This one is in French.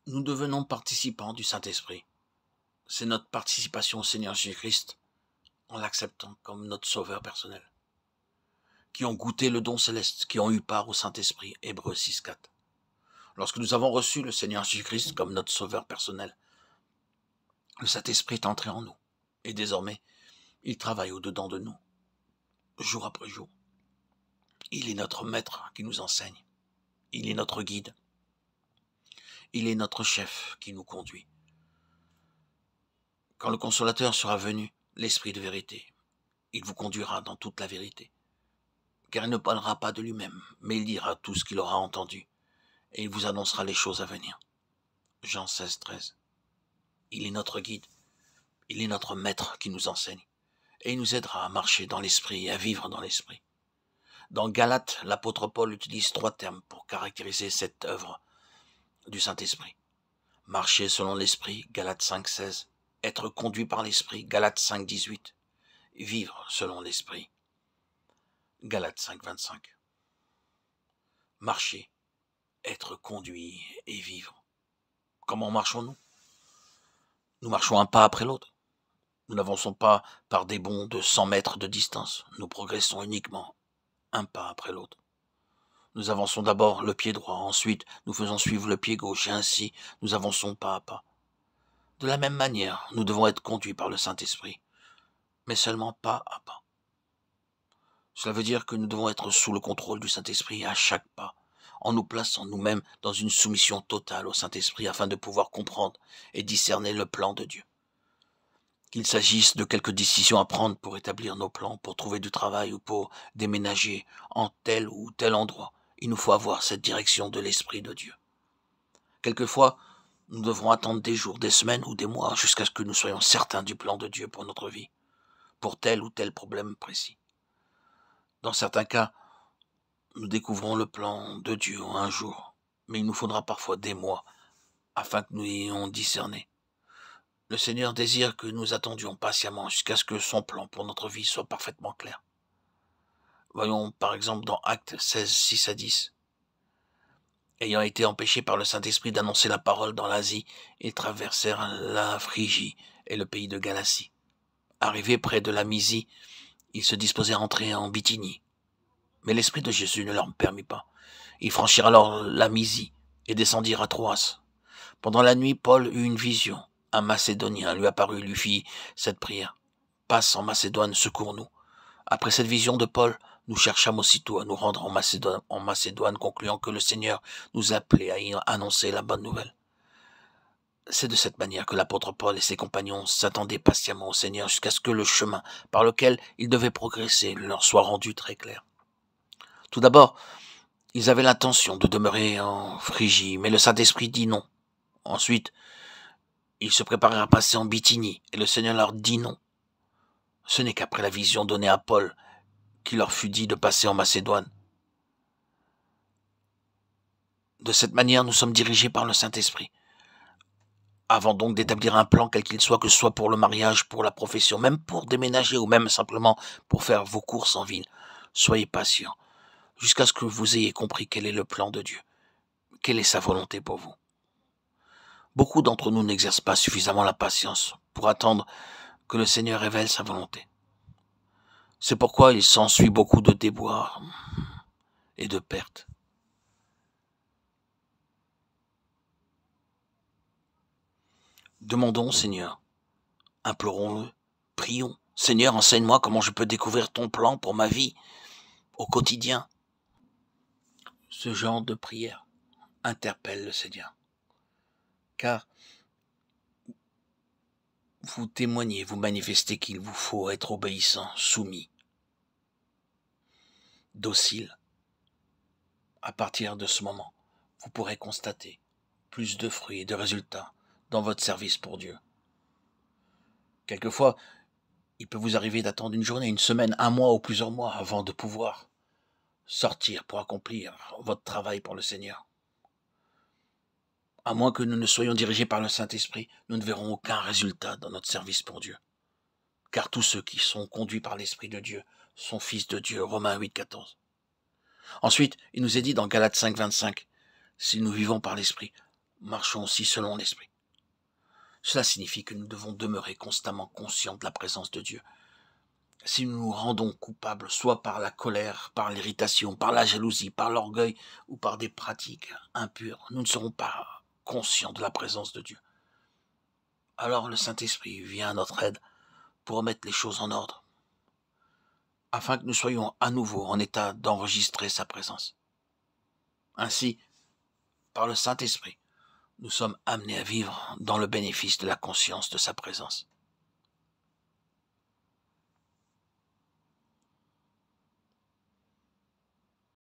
Nous devenons participants du Saint-Esprit. C'est notre participation au Seigneur Jésus-Christ en l'acceptant comme notre sauveur personnel. Qui ont goûté le don céleste, qui ont eu part au Saint-Esprit, Hébreux 6,4. Lorsque nous avons reçu le Seigneur Jésus-Christ comme notre sauveur personnel, le Saint-Esprit est entré en nous. Et désormais, il travaille au-dedans de nous, jour après jour. Il est notre maître qui nous enseigne. Il est notre guide. Il est notre chef qui nous conduit. Quand le Consolateur sera venu, l'Esprit de vérité, il vous conduira dans toute la vérité. Car il ne parlera pas de lui-même, mais il dira tout ce qu'il aura entendu, et il vous annoncera les choses à venir. Jean 16, 13. Il est notre guide, il est notre maître qui nous enseigne, et il nous aidera à marcher dans l'esprit et à vivre dans l'esprit. Dans Galates, l'apôtre Paul utilise 3 termes pour caractériser cette œuvre du Saint-Esprit. Marcher selon l'esprit, Galates 5, 16. Être conduit par l'esprit, Galates 5, 18. Vivre selon l'esprit, Galates 5, 25. Marcher, être conduit et vivre. Comment marchons-nous? Nous marchons un pas après l'autre. Nous n'avançons pas par des bonds de 100 mètres de distance. Nous progressons uniquement un pas après l'autre. Nous avançons d'abord le pied droit, ensuite nous faisons suivre le pied gauche, et ainsi nous avançons pas à pas. De la même manière, nous devons être conduits par le Saint-Esprit, mais seulement pas à pas. Cela veut dire que nous devons être sous le contrôle du Saint-Esprit à chaque pas, en nous plaçant nous-mêmes dans une soumission totale au Saint-Esprit afin de pouvoir comprendre et discerner le plan de Dieu. Qu'il s'agisse de quelques décisions à prendre pour établir nos plans, pour trouver du travail ou pour déménager en tel ou tel endroit, il nous faut avoir cette direction de l'Esprit de Dieu. Quelquefois, nous devrons attendre des jours, des semaines ou des mois jusqu'à ce que nous soyons certains du plan de Dieu pour notre vie, pour tel ou tel problème précis. Dans certains cas, nous découvrons le plan de Dieu un jour, mais il nous faudra parfois des mois afin que nous ayons discerné. Le Seigneur désire que nous attendions patiemment jusqu'à ce que son plan pour notre vie soit parfaitement clair. Voyons par exemple dans Actes 16, 6 à 10. Ayant été empêchés par le Saint-Esprit d'annoncer la parole dans l'Asie, ils traversèrent la Phrygie et le pays de Galatie. Arrivés près de la Mysie, ils se disposaient à entrer en Bithynie. Mais l'Esprit de Jésus ne leur permit pas. Ils franchirent alors la Mysie et descendirent à Troas. Pendant la nuit, Paul eut une vision. Un Macédonien lui apparut et lui fit cette prière. « Passe en Macédoine, secours-nous. » Après cette vision de Paul, nous cherchâmes aussitôt à nous rendre en Macédoine, concluant que le Seigneur nous appelait à y annoncer la bonne nouvelle. C'est de cette manière que l'apôtre Paul et ses compagnons s'attendaient patiemment au Seigneur jusqu'à ce que le chemin par lequel ils devaient progresser leur soit rendu très clair. Tout d'abord, ils avaient l'intention de demeurer en Phrygie, mais le Saint-Esprit dit non. Ensuite, ils se préparèrent à passer en Bithynie, et le Seigneur leur dit non. Ce n'est qu'après la vision donnée à Paul qu'il leur fut dit de passer en Macédoine. De cette manière, nous sommes dirigés par le Saint-Esprit. Avant donc d'établir un plan quel qu'il soit, que ce soit pour le mariage, pour la profession, même pour déménager ou même simplement pour faire vos courses en ville, soyez patients, jusqu'à ce que vous ayez compris quel est le plan de Dieu, quelle est sa volonté pour vous. Beaucoup d'entre nous n'exercent pas suffisamment la patience pour attendre que le Seigneur révèle sa volonté. C'est pourquoi il s'ensuit beaucoup de déboires et de pertes. Demandons au Seigneur, implorons-le, prions. Seigneur, enseigne-moi comment je peux découvrir ton plan pour ma vie au quotidien. Ce genre de prière interpelle le Seigneur, car vous témoignez, vous manifestez qu'il vous faut être obéissant, soumis, docile. À partir de ce moment, vous pourrez constater plus de fruits et de résultats dans votre service pour Dieu. Quelquefois, il peut vous arriver d'attendre une journée, une semaine, un mois ou plusieurs mois avant de pouvoir sortir pour accomplir votre travail pour le Seigneur. À moins que nous ne soyons dirigés par le Saint-Esprit, nous ne verrons aucun résultat dans notre service pour Dieu. Car tous ceux qui sont conduits par l'Esprit de Dieu sont fils de Dieu. Romains 8, 14. Ensuite, il nous est dit dans Galates 5, 25, si nous vivons par l'Esprit, marchons aussi selon l'Esprit. Cela signifie que nous devons demeurer constamment conscients de la présence de Dieu. Si nous nous rendons coupables, soit par la colère, par l'irritation, par la jalousie, par l'orgueil ou par des pratiques impures, nous ne serons pas conscients de la présence de Dieu. Alors le Saint-Esprit vient à notre aide pour remettre les choses en ordre, afin que nous soyons à nouveau en état d'enregistrer sa présence. Ainsi, par le Saint-Esprit, nous sommes amenés à vivre dans le bénéfice de la conscience de sa présence.